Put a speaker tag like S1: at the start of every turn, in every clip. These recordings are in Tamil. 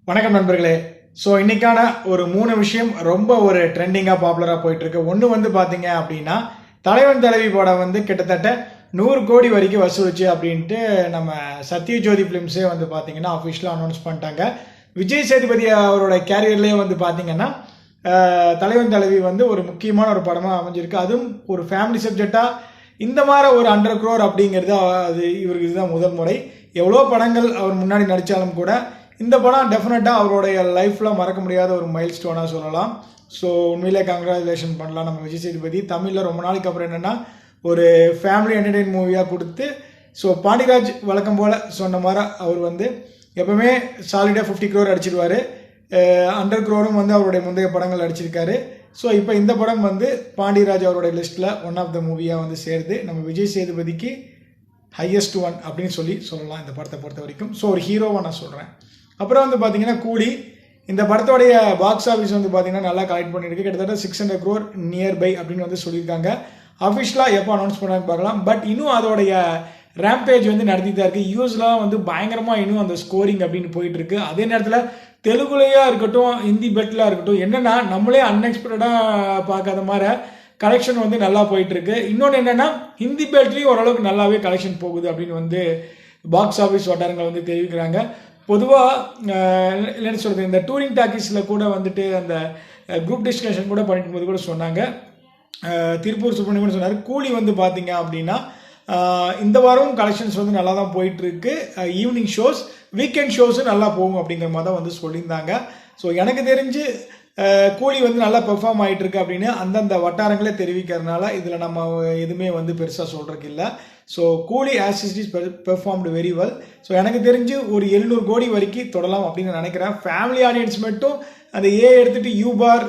S1: வணக்கம் நண்பர்களே. ஸோ இன்னைக்கான ஒரு 3 விஷயம் ரொம்ப ஒரு ட்ரெண்டிங்காக பாப்புலராக போயிட்டு இருக்கு. ஒன்று வந்து பார்த்தீங்க அப்படின்னா, தலைவன் தலைவி படம் வந்து கிட்டத்தட்ட 100 கோடி வரைக்கும் வசூலிச்சு அப்படின்ட்டு நம்ம சத்யஜோதி ஃபிலிம்ஸே வந்து பார்த்தீங்கன்னா அஃபிஷியலாக அனௌன்ஸ் பண்ணிட்டாங்க. விஜய் சேதுபதி அவரோட கேரியர்லேயே வந்து பார்த்தீங்கன்னா தலைவன் தலைவி வந்து ஒரு முக்கியமான ஒரு படமாக அமைஞ்சிருக்கு. அதுவும் ஒரு ஃபேமிலி சப்ஜெக்டாக இந்த மாதிரி ஒரு 100 crore அப்படிங்கிறது அது இவருக்கு இதுதான் முதல் முறை. எவ்வளோ படங்கள் அவர் முன்னாடி நடித்தாலும் கூட இந்த படம் டெஃபினட்டாக அவருடைய லைஃப்பில் மறக்க முடியாத ஒரு மைல் ஸ்டோனாக சொல்லலாம். ஸோ உண்மையிலே கங்க்ராச்சுலேஷன் பண்ணலாம் நம்ம விஜய் சேதுபதி. தமிழில் ரொம்ப நாளைக்கு அப்புறம் என்னென்னா ஒரு ஃபேமிலி என்டர்டெயின் மூவியாக கொடுத்து, ஸோ பாண்டியராஜ் வழக்கம் போல் சொன்ன மாதிரி அவர் வந்து எப்பவுமே சாலிடாக 50 crore அடிச்சிடுவார். 100 crore வந்து அவருடைய முந்தைய படங்கள் அடிச்சிருக்காரு. ஸோ இப்போ இந்த படம் வந்து பாண்டியராஜ் அவருடைய லிஸ்ட்டில் ஒன் ஆஃப் த மூவியாக வந்து சேருது. நம்ம விஜய் சேதுபதிக்கு ஹையஸ்ட் ஒன் அப்படின்னு சொல்லலாம் இந்த படத்தை பொறுத்த வரைக்கும். ஸோ ஒரு ஹீரோவாக நான் சொல்கிறேன். அப்புறம் வந்து பார்த்தீங்கன்னா கூலி, இந்த படத்தோடைய பாக்ஸ் ஆஃபீஸ் வந்து பார்த்தீங்கன்னா நல்லா கலெக்ட் பண்ணியிருக்கு. கிட்டத்தட்ட 600 crore நியர்பை அப்படின்னு வந்து சொல்லியிருக்காங்க. அஃபிஷியலாக எப்போ அனௌன்ஸ் பண்ணாங்க பார்க்கலாம். பட் இன்னும் அதோடைய ரேம்பேஜ் வந்து நடத்திட்டு தான் இருக்குது. யூஸ்லாம் வந்து பயங்கரமாக இன்னும் அந்த ஸ்கோரிங் அப்படின்னு போயிட்டு இருக்கு. அதே நேரத்தில் தெலுங்குலையா இருக்கட்டும், ஹிந்தி பெட்டில் இருக்கட்டும், என்னென்னா நம்மளே அன்எக்ஸ்பெக்டடாக பார்க்காத மாதிரி கலெக்ஷன் வந்து நல்லா போயிட்டு இருக்கு. இன்னொன்று என்னென்னா ஹிந்தி பெல்ட்லேயும் ஓரளவுக்கு நல்லாவே கலெக்ஷன் போகுது அப்படின்னு வந்து பாக்ஸ் ஆஃபீஸ் வட்டாரங்கள் வந்து தெரிவிக்கிறாங்க. பொதுவாக என்ன சொல்கிறது, இந்த டூரிங் டாக்கீஸில் கூட வந்துட்டு அந்த குரூப் டிஸ்கஷன் கூட பண்ணிட்டு போது கூட சொன்னாங்க. திருப்பூர் சுப்ரமணியன் சொன்னார், கூலி வந்து பார்த்தீங்க அப்படின்னா இந்த வாரம் கலெக்ஷன்ஸ் வந்து நல்லா தான் போயிட்டுருக்கு. ஈவினிங் ஷோஸ், வீக்கெண்ட் ஷோஸும் நல்லா போகும் அப்படிங்கிற மாதிரி தான் வந்து சொல்லியிருந்தாங்க. ஸோ எனக்கு தெரிஞ்சு கூலி வந்து நல்லா பெர்ஃபார்ம் ஆகிட்டு இருக்கு அப்படின்னு அந்தந்த வட்டாரங்களே தெரிவிக்கிறதுனால இதில் நம்ம எதுவுமே வந்து பெருசாக சொல்கிறதுக்கு இல்லை. ஸோ கூலி as is performed very well. So எனக்கு தெரிஞ்சு ஒரு 700 கோடி வரைக்கும் தொடலாம் அப்படின்னு நினைக்கிறேன். ஃபேமிலி ஆடியன்ஸ் மட்டும் அந்த எடுத்துகிட்டு யூபார்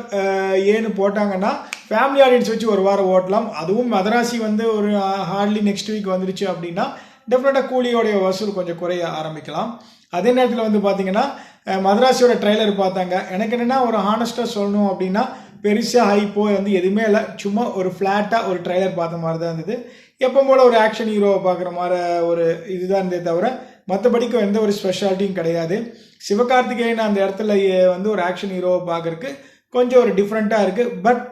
S1: ஏன்னு போட்டாங்கன்னா ஃபேமிலி ஆடியன்ஸ் வச்சு ஒரு வாரம் ஓட்டலாம். அதுவும் மதராசி வந்து ஒரு ஹார்ட்லி நெக்ஸ்ட் வீக் வந்துருச்சு அப்படின்னா டெஃபினட்டாக கூலியோடைய வசூல் கொஞ்சம் குறைய ஆரம்பிக்கலாம். அதே நேரத்தில் வந்து பார்த்தீங்கன்னா மதராசியோட ட்ரெய்லர் பார்த்தாங்க. எனக்கு என்னென்னா ஒரு ஹானஸ்ட்டாக சொல்லணும் அப்படின்னா பெருசாக ஹைப்போ வந்து எதுவுமே இல்லை. சும்மா ஒரு ஃப்ளாட்டாக ஒரு ட்ரெய்லர் பார்த்த மாதிரி தான் இருந்தது. எப்போ போல் ஒரு ஆக்ஷன் ஹீரோவை பார்க்குற மாதிரி ஒரு இதுதான் இருந்தே தவிர மற்றபடிக்கு எந்த ஒரு ஸ்பெஷாலிட்டியும் கிடையாது. சிவகார்த்திகேயன் அந்த இடத்துல வந்து ஒரு ஆக்ஷன் ஹீரோவை பார்க்குறக்கு கொஞ்சம் ஒரு டிஃப்ரெண்ட்டாக இருக்குது. பட்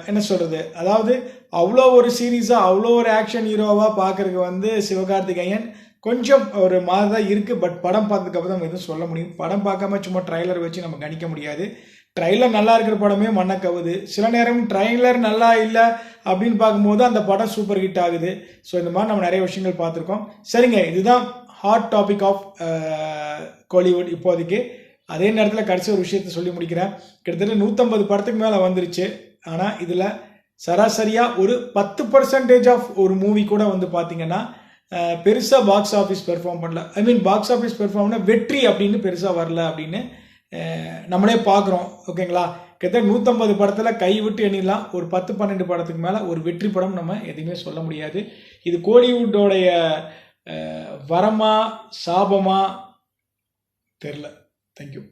S1: என்ன சொல்கிறது, அதாவது அவ்வளோ ஒரு சீரீஸாக அவ்வளோ ஒரு ஆக்ஷன் ஹீரோவாக பார்க்குறக்கு வந்து சிவகார்த்திகேயன் கொஞ்சம் ஒரு மாதிரி தான் இருக்குது. பட் படம் பார்த்ததுக்கப்புறம் நம்ம எதுவும் சொல்ல முடியும். படம் பார்க்காம சும்மா ட்ரைலர் வச்சு நம்ம கணிக்க முடியாது. ட்ரைலர் நல்லா இருக்கிற படமே மண்ணை கவுது. சில நேரம் ட்ரைலர் நல்லா இல்லை அப்படின்னு பார்க்கும்போது அந்த படம் சூப்பர் ஹிட் ஆகுது. ஸோ இந்த மாதிரி நம்ம நிறைய விஷயங்கள் பார்த்துருக்கோம். சரிங்க, இதுதான் ஹாட் டாபிக் ஆஃப் கோலிவுட் இப்போதைக்கு. அதே நேரத்தில் கடைசி ஒரு விஷயத்த சொல்லி முடிக்கிறேன். கிட்டத்தட்ட 150 படத்துக்கு மேலே வந்துருச்சு. ஆனால் இதில் சராசரியாக ஒரு 10% ஆஃப் ஒரு மூவி கூட வந்து பார்த்தீங்கன்னா பெருசாக பாக்ஸ் ஆஃபீஸ் பெர்ஃபார்ம் பண்ணல. ஐ மீன் பாக்ஸ் ஆஃபீஸ் பெர்ஃபார்ம்னா வெற்றி அப்படின்னு பெருசாக வரல அப்படின்னு நம்மளே பார்க்குறோம். ஓகேங்களா, கிட்டத்தட்ட 150 படத்தில் கை விட்டு எண்ணிடலாம். ஒரு 10-12 படத்துக்கு மேலே ஒரு வெற்றி படம் நம்ம எதுவுமே சொல்ல முடியாது. இது கோலிவுட்டோடைய வரமா சாபமா தெரில. தேங்க்யூ.